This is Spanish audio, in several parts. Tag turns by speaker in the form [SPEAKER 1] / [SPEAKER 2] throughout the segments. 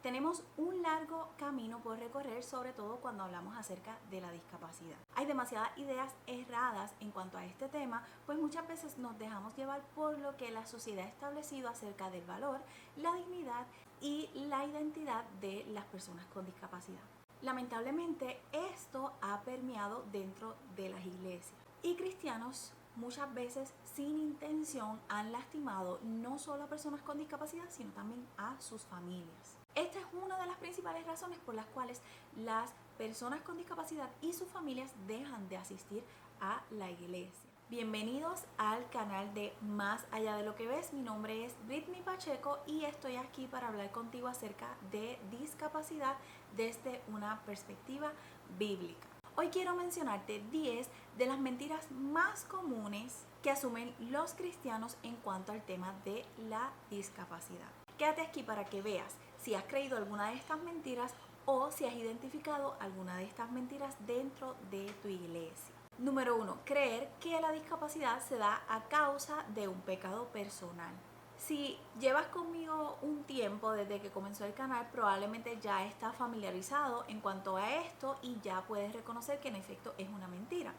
[SPEAKER 1] Tenemos un largo camino por recorrer, sobre todo cuando hablamos acerca de la discapacidad. Hay demasiadas ideas erradas en cuanto a este tema, pues muchas veces nos dejamos llevar por lo que la sociedad ha establecido acerca del valor, la dignidad y la identidad de las personas con discapacidad. Lamentablemente, esto ha permeado dentro de las iglesias y cristianos muchas veces sin intención han lastimado no solo a personas con discapacidad, sino también a sus familias. Esta es una de las principales razones por las cuales las personas con discapacidad y sus familias dejan de asistir a la iglesia. Bienvenidos al canal de Más Allá de lo que Ves. Mi nombre es Britney Pacheco y estoy aquí para hablar contigo acerca de discapacidad desde una perspectiva bíblica. Hoy quiero mencionarte 10 de las mentiras más comunes que asumen los cristianos en cuanto al tema de la discapacidad. Quédate aquí para que veas si has creído alguna de estas mentiras o si has identificado alguna de estas mentiras dentro de tu iglesia. Número 1. Creer que la discapacidad se da a causa de un pecado personal. Si llevas conmigo un tiempo desde que comenzó el canal, probablemente ya estás familiarizado en cuanto a esto y ya puedes reconocer que en efecto es una mentira.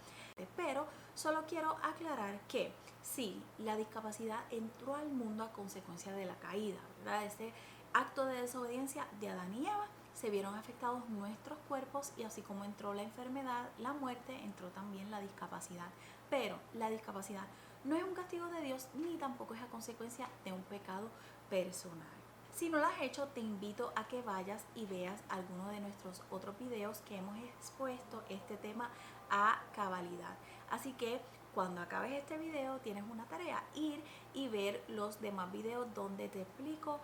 [SPEAKER 1] Pero solo quiero aclarar que sí, la discapacidad entró al mundo a consecuencia de la caída, ¿verdad? Ese acto de desobediencia de Adán y Eva, se vieron afectados nuestros cuerpos y así como entró la enfermedad, la muerte, entró también la discapacidad. Pero la discapacidad no es un castigo de Dios ni tampoco es a consecuencia de un pecado personal. Si no lo has hecho, te invito a que vayas y veas alguno de nuestros otros videos que hemos expuesto este tema a cabalidad. Así que cuando acabes este video tienes una tarea, ir y ver los demás videos donde te explico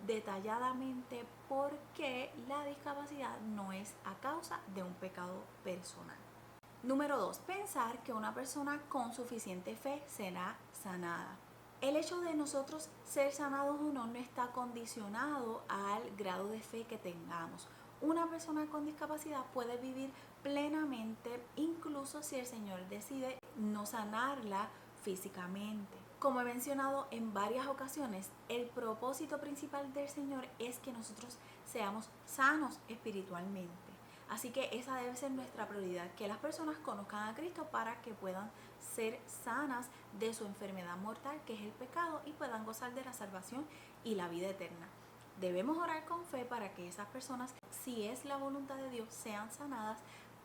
[SPEAKER 1] detalladamente por qué la discapacidad no es a causa de un pecado personal. Número 2. Pensar que una persona con suficiente fe será sanada. El hecho de nosotros ser sanados o no está condicionado al grado de fe que tengamos. Una persona con discapacidad puede vivir plenamente, incluso si el Señor decide no sanarla físicamente. Como he mencionado en varias ocasiones, el propósito principal del Señor es que nosotros seamos sanos espiritualmente. Así que esa debe ser nuestra prioridad, que las personas conozcan a Cristo para que puedan ser sanas de su enfermedad mortal, que es el pecado, y puedan gozar de la salvación y la vida eterna. Debemos orar con fe para que esas personas, si es la voluntad de Dios, sean sanadas,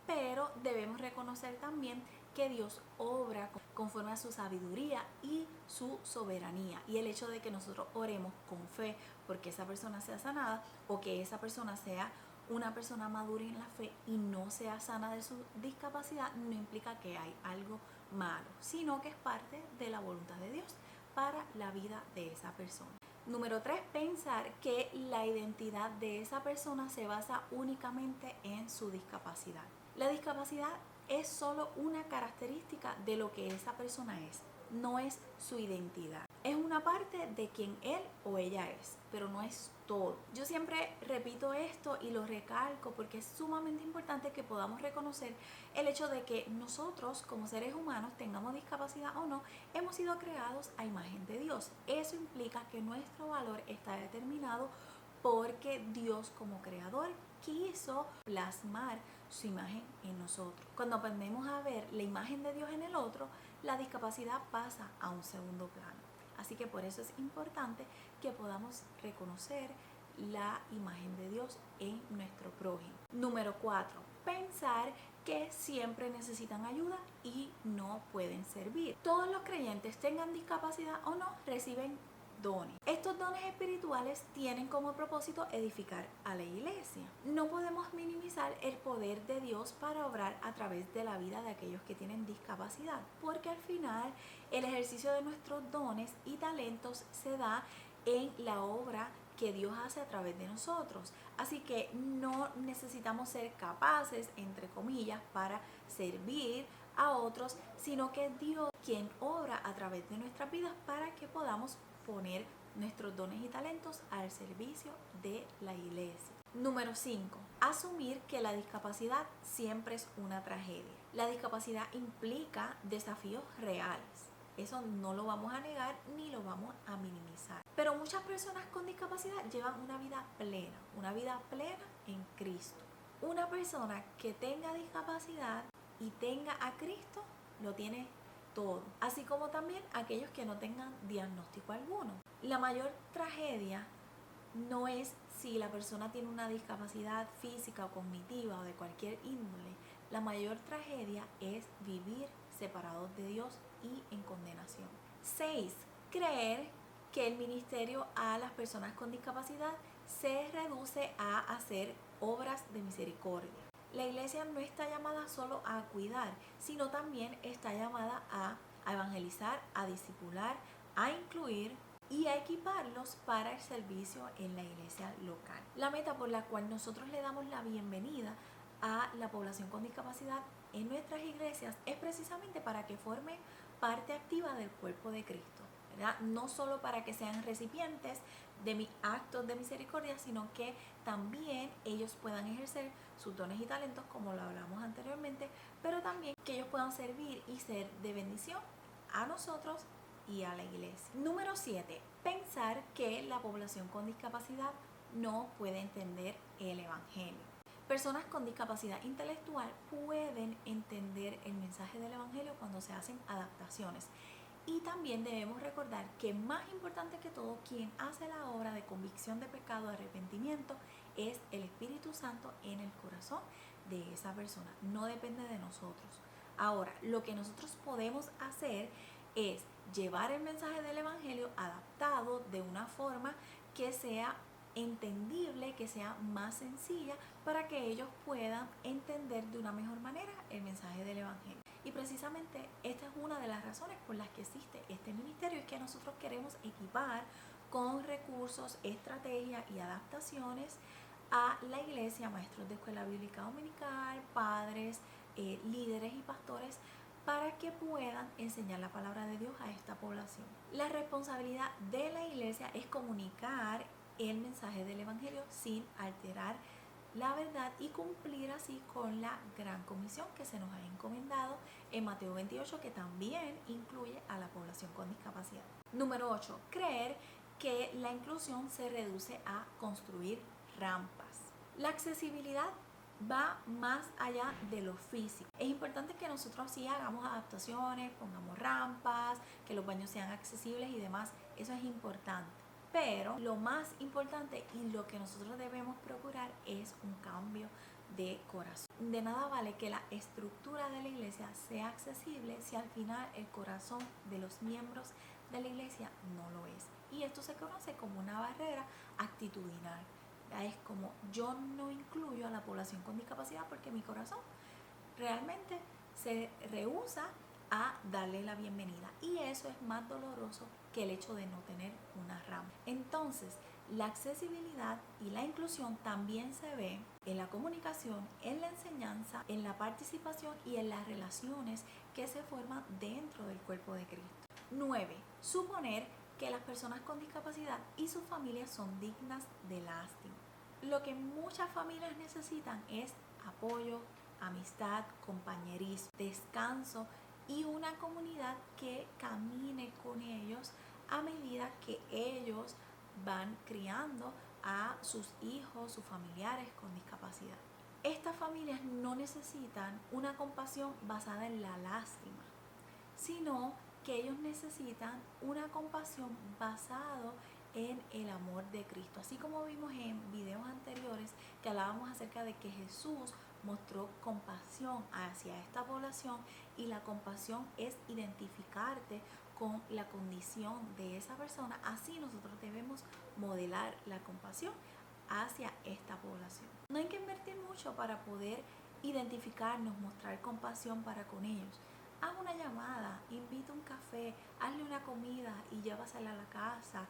[SPEAKER 1] pero debemos reconocer también que Dios obra conforme a su sabiduría y su soberanía. Y el hecho de que nosotros oremos con fe porque esa persona sea sanada o que esa persona sea una persona madura en la fe y no sea sana de su discapacidad no implica que hay algo malo, sino que es parte de la voluntad de Dios para la vida de esa persona. Número 3, pensar que la identidad de esa persona se basa únicamente en su discapacidad. La discapacidad es solo una característica de lo que esa persona es, no es su identidad. Es una parte de quien él o ella es, pero no es todo. Yo siempre repito esto y lo recalco porque es sumamente importante que podamos reconocer el hecho de que nosotros como seres humanos, tengamos discapacidad o no, hemos sido creados a imagen de Dios. Eso implica que nuestro valor está determinado porque Dios como creador quiso plasmar su imagen en nosotros. Cuando aprendemos a ver la imagen de Dios en el otro, la discapacidad pasa a un segundo plano. Así que por eso es importante que podamos reconocer la imagen de Dios en nuestro prójimo. Número 4. Pensar que siempre necesitan ayuda y no pueden servir. Todos los creyentes, tengan discapacidad o no, reciben dones. Estos dones espirituales tienen como propósito edificar a la iglesia. No podemos minimizar el poder de Dios para obrar a través de la vida de aquellos que tienen discapacidad, porque al final el ejercicio de nuestros dones y talentos se da en la obra que Dios hace a través de nosotros. Así que no necesitamos ser capaces, entre comillas, para servir a otros, sino que es Dios quien obra a través de nuestras vidas para que podamos poner nuestros dones y talentos al servicio de la iglesia. Número 5. Asumir que la discapacidad siempre es una tragedia. La discapacidad implica desafíos reales. Eso no lo vamos a negar ni lo vamos a minimizar. Pero muchas personas con discapacidad llevan una vida plena en Cristo. Una persona que tenga discapacidad y tenga a Cristo, lo tiene todo. Así como también aquellos que no tengan diagnóstico alguno. La mayor tragedia no es si la persona tiene una discapacidad física o cognitiva o de cualquier índole. La mayor tragedia es vivir separados de Dios y en condenación. 6. Creer que el ministerio a las personas con discapacidad se reduce a hacer obras de misericordia. La iglesia no está llamada solo a cuidar, sino también está llamada a evangelizar, a discipular, a incluir y a equiparlos para el servicio en la iglesia local. La meta por la cual nosotros le damos la bienvenida a la población con discapacidad en nuestras iglesias es precisamente para que forme parte activa del cuerpo de Cristo, ¿verdad? No solo para que sean recipientes de mis actos de misericordia, sino que también ellos puedan ejercer sus dones y talentos, como lo hablamos anteriormente, pero también que ellos puedan servir y ser de bendición a nosotros y a la iglesia. Número 7. Pensar que la población con discapacidad no puede entender el evangelio. Personas con discapacidad intelectual pueden entender el mensaje del evangelio cuando se hacen adaptaciones. Y también debemos recordar que más importante que todo, quien hace la obra de convicción de pecado, arrepentimiento, es el Espíritu Santo en el corazón de esa persona. No depende de nosotros. Ahora, lo que nosotros podemos hacer es llevar el mensaje del evangelio adaptado de una forma que sea entendible, que sea más sencilla, para que ellos puedan entender de una mejor manera el mensaje del evangelio. Y precisamente esta es una de las razones por las que existe este ministerio, es que nosotros queremos equipar con recursos, estrategias y adaptaciones a la iglesia, maestros de escuela bíblica dominical, padres, líderes y pastores, para que puedan enseñar la palabra de Dios a esta población. La responsabilidad de la iglesia es comunicar el mensaje del evangelio sin alterar la verdad y cumplir así con la gran comisión que se nos ha encomendado en Mateo 28, que también incluye a la población con discapacidad. Número 8. Creer que la inclusión se reduce a construir rampas. La accesibilidad va más allá de lo físico. Es importante que nosotros sí hagamos adaptaciones, pongamos rampas, que los baños sean accesibles y demás. Eso es importante. Pero lo más importante y lo que nosotros debemos procurar es un cambio de corazón. De nada vale que la estructura de la iglesia sea accesible si al final el corazón de los miembros de la iglesia no lo es. Y esto se conoce como una barrera actitudinal. Es como yo no incluyo a la población con discapacidad porque mi corazón realmente se rehúsa a darle la bienvenida, y eso es más doloroso que el hecho de no tener una rampa. Entonces, la accesibilidad y la inclusión también se ve en la comunicación, en la enseñanza, en la participación y en las relaciones que se forman dentro del cuerpo de Cristo. 9. Suponer que las personas con discapacidad y sus familias son dignas de lástima. Lo que muchas familias necesitan es apoyo, amistad, compañerismo, descanso y una comunidad que camine con ellos a medida que ellos van criando a sus hijos, sus familiares con discapacidad. Estas familias no necesitan una compasión basada en la lástima, sino que ellos necesitan una compasión basada en el amor de Cristo. Así como vimos en videos anteriores que hablábamos acerca de que Jesús mostró compasión hacia esta población, y la compasión es identificarte con la condición de esa persona. Así nosotros debemos modelar la compasión hacia esta población. No hay que invertir mucho para poder identificarnos, mostrar compasión para con ellos. Haz una llamada, invita un café, hazle una comida y llévasela a la casa,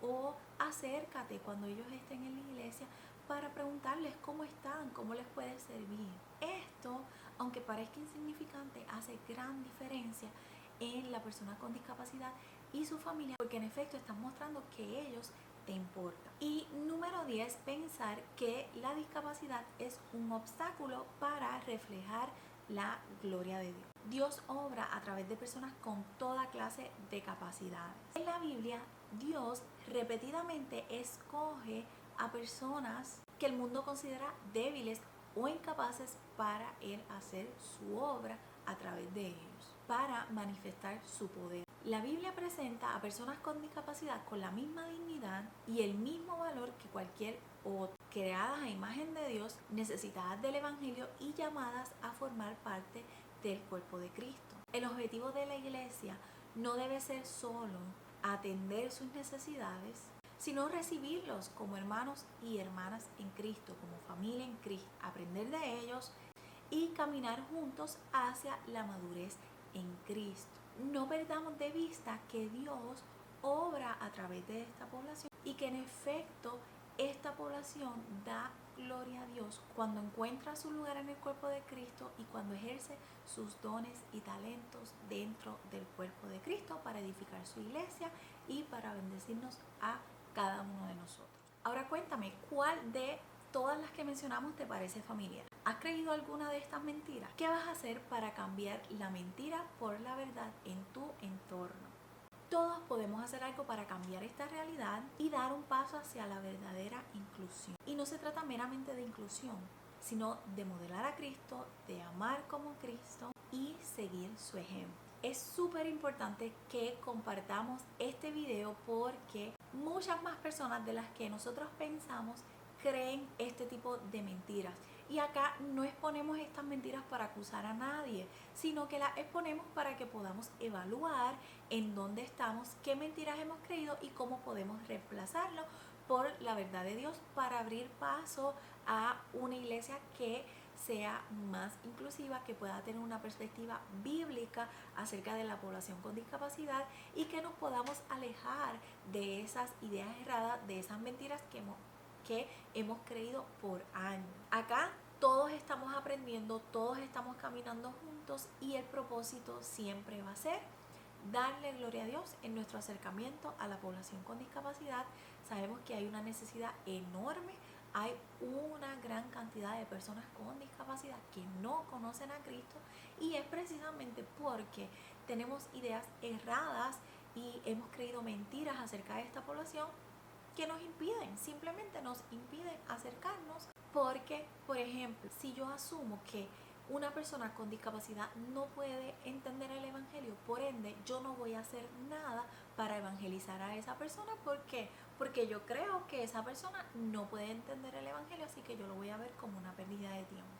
[SPEAKER 1] o acércate cuando ellos estén en la iglesia para preguntarles cómo están, cómo les puede servir. Esto, aunque parezca insignificante, hace gran diferencia en la persona con discapacidad y su familia, porque en efecto están mostrando que ellos te importan. Y número 10, pensar que la discapacidad es un obstáculo para reflejar la gloria de Dios. Dios obra a través de personas con toda clase de capacidades. En la Biblia Dios repetidamente escoge a personas que el mundo considera débiles o incapaces para Él hacer su obra a través de ellos, para manifestar su poder. La Biblia presenta a personas con discapacidad con la misma dignidad y el mismo valor que cualquier otra, creadas a imagen de Dios, necesitadas del Evangelio y llamadas a formar parte del cuerpo de Cristo. El objetivo de la iglesia no debe ser solo atender sus necesidades, sino recibirlos como hermanos y hermanas en Cristo, como familia en Cristo, aprender de ellos y caminar juntos hacia la madurez en Cristo. No perdamos de vista que Dios obra a través de esta población y que en efecto esta población da gloria a Dios cuando encuentra su lugar en el cuerpo de Cristo y cuando ejerce sus dones y talentos dentro del cuerpo de Cristo para edificar su iglesia y para bendecirnos a cada uno de nosotros. Ahora cuéntame, ¿cuál de todas las que mencionamos te parece familiar? ¿Has creído alguna de estas mentiras? ¿Qué vas a hacer para cambiar la mentira por la verdad en tu entorno? Todos podemos hacer algo para cambiar esta realidad y dar un paso hacia la verdadera inclusión. Y no se trata meramente de inclusión, sino de modelar a Cristo, de amar como Cristo y seguir su ejemplo. Es súper importante que compartamos este video porque muchas más personas de las que nosotros pensamos creen este tipo de mentiras. Y acá no exponemos estas mentiras para acusar a nadie, sino que las exponemos para que podamos evaluar en dónde estamos, qué mentiras hemos creído y cómo podemos reemplazarlo por la verdad de Dios para abrir paso a una iglesia que sea más inclusiva, que pueda tener una perspectiva bíblica acerca de la población con discapacidad y que nos podamos alejar de esas ideas erradas, de esas mentiras que hemos creído por años. Acá todos estamos aprendiendo, todos estamos caminando juntos y el propósito siempre va a ser darle gloria a Dios en nuestro acercamiento a la población con discapacidad. Sabemos que hay una necesidad enorme, hay una gran cantidad de personas con discapacidad que no conocen a Cristo y es precisamente porque tenemos ideas erradas y hemos creído mentiras acerca de esta población que nos impiden, simplemente nos impiden acercarnos porque, por ejemplo, si yo asumo que una persona con discapacidad no puede entender el evangelio, por ende yo no voy a hacer nada para evangelizar a esa persona. ¿Por qué? Porque yo creo que esa persona no puede entender el evangelio, así que yo lo voy a ver como una pérdida de tiempo.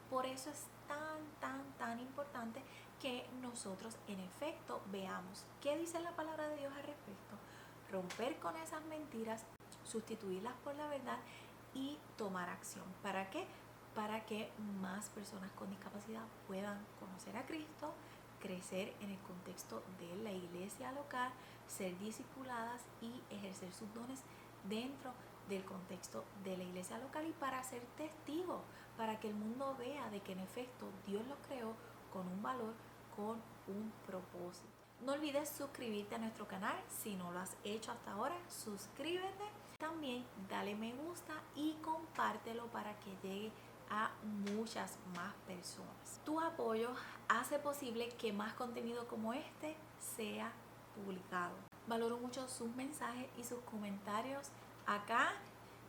[SPEAKER 1] Por eso es tan importante que nosotros en efecto veamos qué dice la palabra de Dios al respecto, romper con esas mentiras, sustituirlas por la verdad y tomar acción. ¿Para qué? Para que más personas con discapacidad puedan conocer a Cristo, crecer en el contexto de la iglesia local, ser discipuladas y ejercer sus dones dentro del contexto de la iglesia local y para ser testigos, para que el mundo vea de que en efecto Dios los creó con un valor, con un propósito. No olvides suscribirte a nuestro canal si no lo has hecho hasta ahora, suscríbete, también dale me gusta y compártelo para que llegue a muchas más personas. Tu apoyo hace posible que más contenido como este sea publicado. Valoro mucho sus mensajes y sus comentarios acá.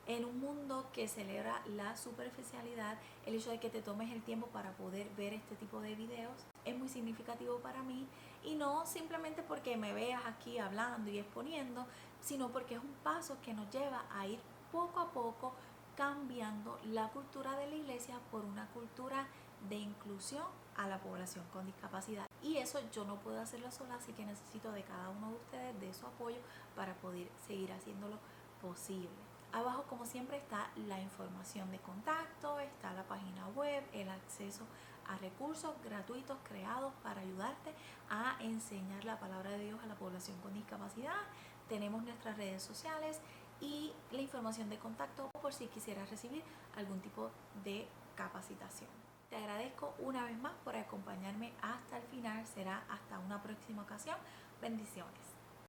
[SPEAKER 1] En un mundo que celebra la superficialidad, el hecho de que te tomes el tiempo para poder ver este tipo de videos es muy significativo para mí, y no simplemente porque me veas aquí hablando y exponiendo, sino porque es un paso que nos lleva a ir poco a poco cambiando la cultura de la iglesia por una cultura de inclusión a la población con discapacidad. Y eso yo no puedo hacerlo sola, así que necesito de cada uno de ustedes, de su apoyo para poder seguir haciéndolo posible. Abajo, como siempre, está la información de contacto, está la página web, el acceso a recursos gratuitos creados para ayudarte a enseñar la palabra de Dios a la población con discapacidad. Tenemos nuestras redes sociales y la información de contacto por si quisieras recibir algún tipo de capacitación. Te agradezco una vez más por acompañarme hasta el final. Será hasta una próxima ocasión. Bendiciones.